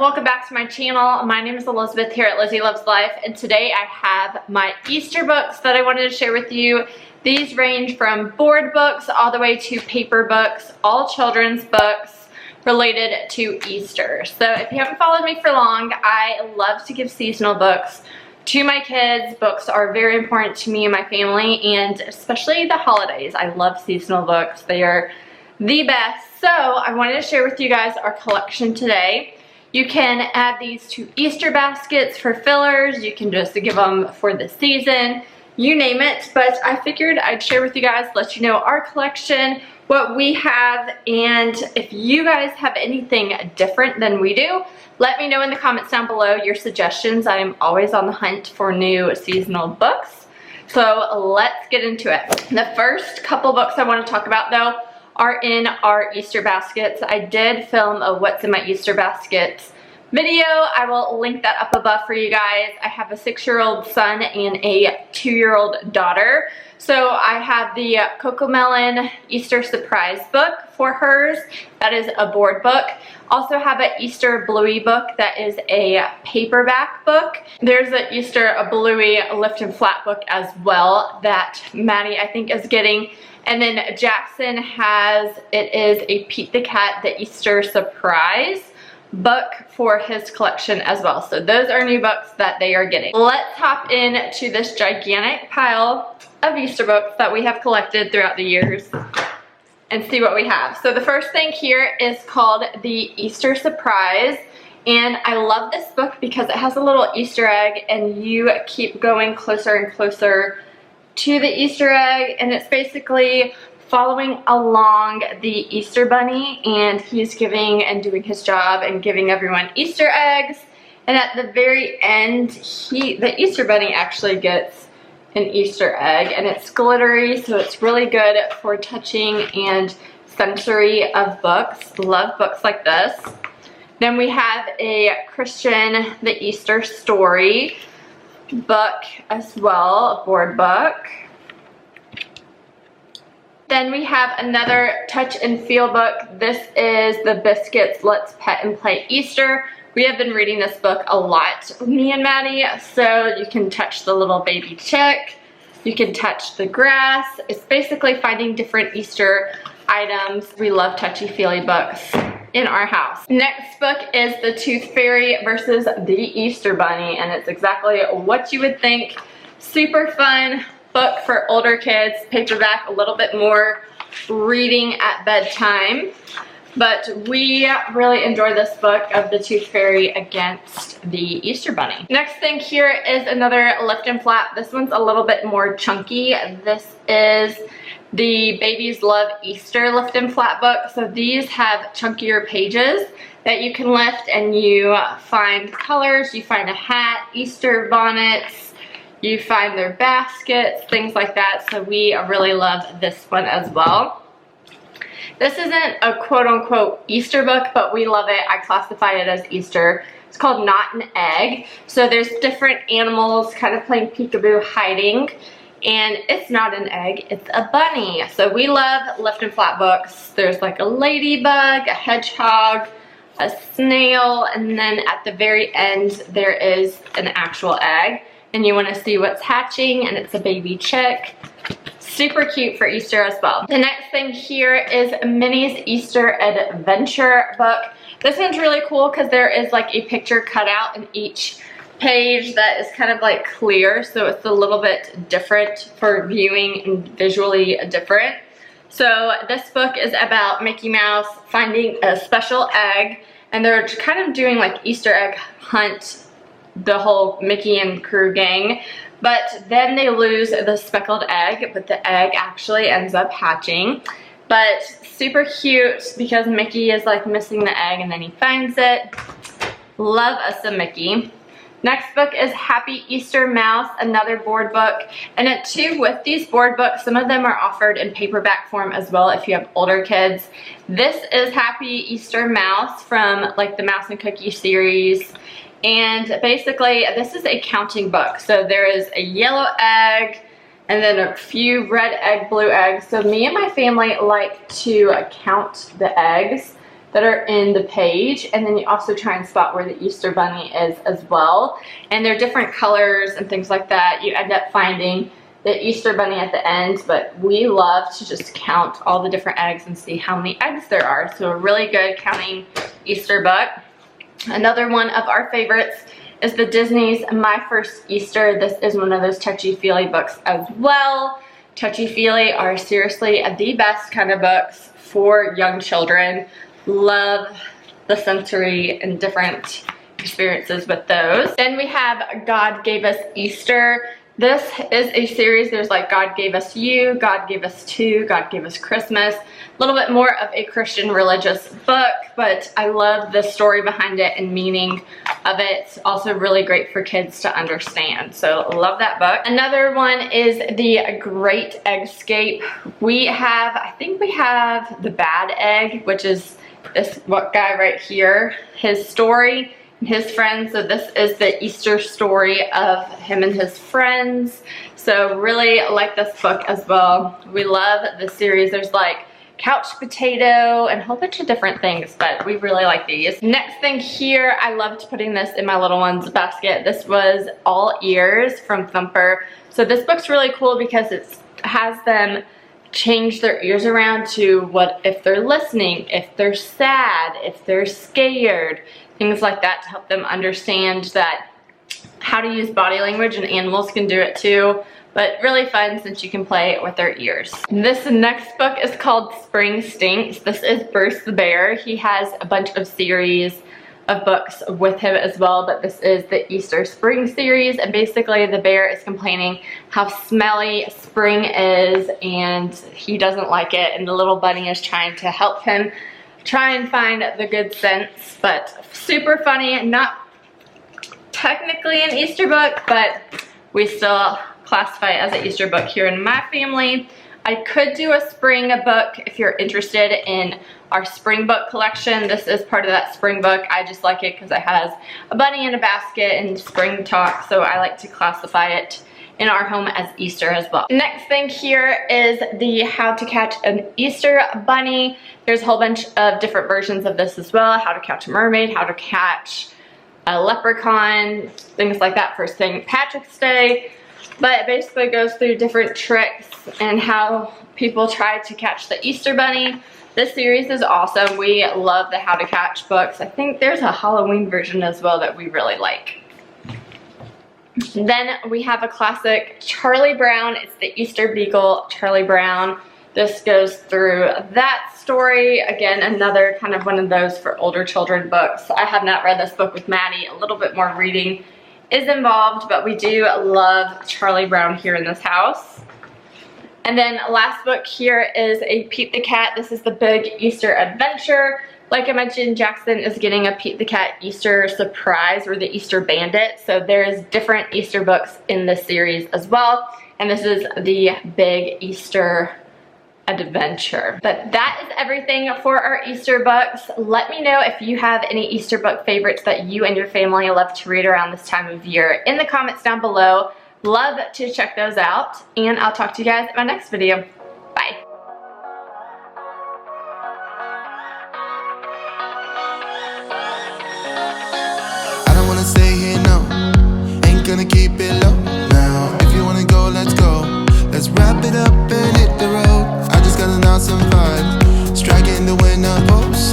welcome back to my channel. My name is Elizabeth here at Lizzie Loves Life, and today I have my Easter books that I wanted to share with you. These range from board books all the way to paper books, all children's books related to Easter. So if you haven't followed me for long, I love to give seasonal books to my kids. Books are very important to me and my family, and especially the holidays. I love seasonal books. They are the best. So I wanted to share with you guys our collection today. You can add these to Easter baskets for fillers. You can just give them for the season, you name it. But I figured I'd share with you guys, let you know our collection, what we have, and if you guys have anything different than we do, let me know in the comments down below your suggestions. I am always on the hunt for new seasonal books. So let's get into it. The first couple books I want to talk about though are in our Easter baskets. I did film a what's in my Easter baskets video. I will link that up above for you guys. I have a 6-year-old son and a 2-year-old daughter. So I have the Cocomelon Easter Surprise book for hers. That is a board book. Also have an Easter Bluey book that is a paperback book. There's an Easter Bluey Lift and Flat book as well that Maddie I think is getting. And then Jackson has, it is a Pete the Cat, the Easter Surprise book for his collection as well. So those are new books that they are getting. Let's hop into this gigantic pile of Easter books that we have collected throughout the years and see what we have. So the first thing here is called the Easter Surprise. And I love this book because it has a little Easter egg and you keep going closer and closer to the Easter egg, and it's basically following along the Easter Bunny, and he's giving and doing his job and giving everyone Easter eggs. And at the very end, the Easter Bunny actually gets an Easter egg, and it's glittery, so it's really good for touching and sensory of books. Love books like this. Then we have a Christian, the Easter Story book as well, a board book. Then we have another Touch and Feel book. This is the Biscuits Let's Pet and Play Easter. We have been reading this book a lot, me and Maddie, so you can touch the little baby chick, you can touch the grass. It's basically finding different Easter items. We love touchy-feely books in our house. Next book is The Tooth Fairy versus the Easter Bunny, and it's exactly what you would think. Super fun book for older kids, paperback, a little bit more reading at bedtime. But we really enjoy this book of The Tooth Fairy against the Easter Bunny. Next thing here is another Lift and Flat. This one's a little bit more chunky. This is the Babies Love Easter Lift and Flat book. So these have chunkier pages that you can lift, and you find colors, you find a hat, Easter bonnets, you find their baskets, things like that. So we really love this one as well. This isn't a quote-unquote Easter book, but we love it. I classify it as Easter. It's called Not an Egg. So there's different animals kind of playing peekaboo, hiding. And it's not an egg, it's a bunny. So we love lift and flat books. There's like a ladybug, a hedgehog, a snail, and then at the very end there is an actual egg. And you want to see what's hatching, and it's a baby chick. Super cute for Easter as well. The next thing here is Minnie's Easter Adventure book. This one's really cool because there is like a picture cut out in each page that is kind of like clear, so it's a little bit different for viewing and visually different. So this book is about Mickey Mouse finding a special egg, and they're kind of doing like Easter egg hunt, the whole Mickey and crew gang, but then they lose the speckled egg, but the egg actually ends up hatching. But super cute because Mickey is like missing the egg and then he finds it. Love us some Mickey. Next book is Happy Easter Mouse, another board book. And too, with these board books, some of them are offered in paperback form as well if you have older kids. This is Happy Easter Mouse from like the Mouse and Cookie series. And basically, this is a counting book. So there is a yellow egg and then a few red egg, blue eggs. So me and my family like to count the eggs that are in the page, and then you also try and spot where the Easter Bunny is as well. And they're different colors and things like that. You end up finding the Easter Bunny at the end, but we love to just count all the different eggs and see how many eggs there are. So a really good counting Easter book. Another one of our favorites is the Disney's My First Easter. This is one of those touchy-feely books as well. Touchy-feely are seriously the best kind of books for young children. Love the sensory and different experiences with those. Then we have God Gave Us Easter. This is a series. There's like God Gave Us You, God Gave Us Two, God Gave Us Christmas. A little bit more of a Christian religious book, but I love the story behind it and meaning of it. Also really great for kids to understand. So love that book. Another one is The Great Eggscape. I think we have The Bad Egg, which is this guy right here, his story. His friends. So this is the Easter story of him and his friends. So really like this book as well. We love the series. There's like couch potato and a whole bunch of different things, but we really like these. Next thing here, I loved putting this in my little one's basket. This was All Ears from Thumper. So this book's really cool because it has them change their ears around to what if they're listening, if they're sad, if they're scared, things like that, to help them understand that how to use body language, and animals can do it too, but really fun since you can play with their ears. This next book is called Spring Stinks. This is Bruce the Bear. He has a bunch of series of books with him as well, but this is the Easter Spring series, and basically the bear is complaining how smelly spring is and he doesn't like it, and the little bunny is trying to help him try and find the good scents. But super funny, not technically an Easter book, but we still classify it as an Easter book here in my family. I could do a spring book if you're interested in our spring book collection. This is part of that spring book. I just like it because it has a bunny in a basket and spring talk, so I like to classify it in our home as Easter as well. Next thing here is the How to Catch an Easter Bunny. There's a whole bunch of different versions of this as well. How to Catch a Mermaid, How to Catch a Leprechaun, things like that for St. Patrick's Day. But it basically goes through different tricks and how people try to catch the Easter Bunny. This series is awesome. We love the How to Catch books. I think there's a Halloween version as well that we really like. Then we have a classic, Charlie Brown. It's the Easter Beagle, Charlie Brown. This goes through that story. Again, another kind of one of those for older children books. I have not read this book with Maddie. A little bit more reading is involved, but we do love Charlie Brown here in this house. And then last book here is a Pete the Cat. This is the Big Easter Adventure. Like I mentioned, Jackson is getting a Pete the Cat Easter surprise, or the Easter Bandit. So there's different Easter books in this series as well. And this is the Big Easter Adventure. But that is everything for our Easter books. Let me know if you have any Easter book favorites that you and your family love to read around this time of year in the comments down below. Love to check those out, and I'll talk to you guys in my next video. Bye. I don't wanna stay here, no. Ain't gonna keep it low now. If you wanna go, let's go. Let's wrap it up and hit the road. I just got an awesome vibe, striking the winner post.